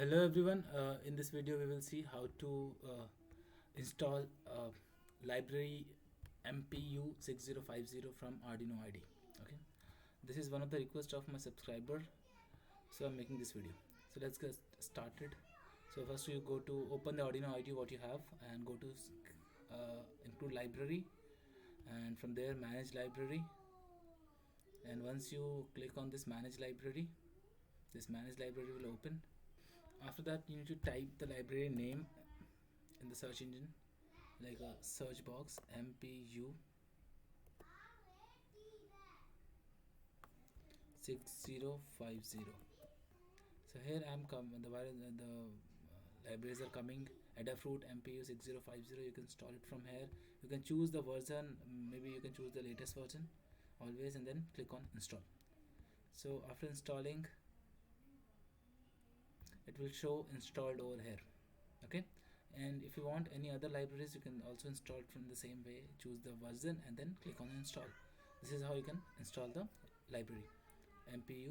Hello everyone, in this video we will see how to install library MPU6050 from Arduino IDE. Okay, this is one of the requests of my subscriber, so I'm making this video. So let's get started. So first you go to open the Arduino IDE what you have and go to include library, and from there manage library. And once you click on this manage library will open. After that you need to type the library name in the search engine, like a search box, MPU6050. So here I am the libraries are coming. Adafruit MPU6050, you can install it from here. You can choose the version, maybe you can choose the latest version always, and then click on install. So after installing, it will show installed over here. Okay, and if you want any other libraries, you can also install it from the same way. Choose the version and then click on install. This is how you can install the library MPU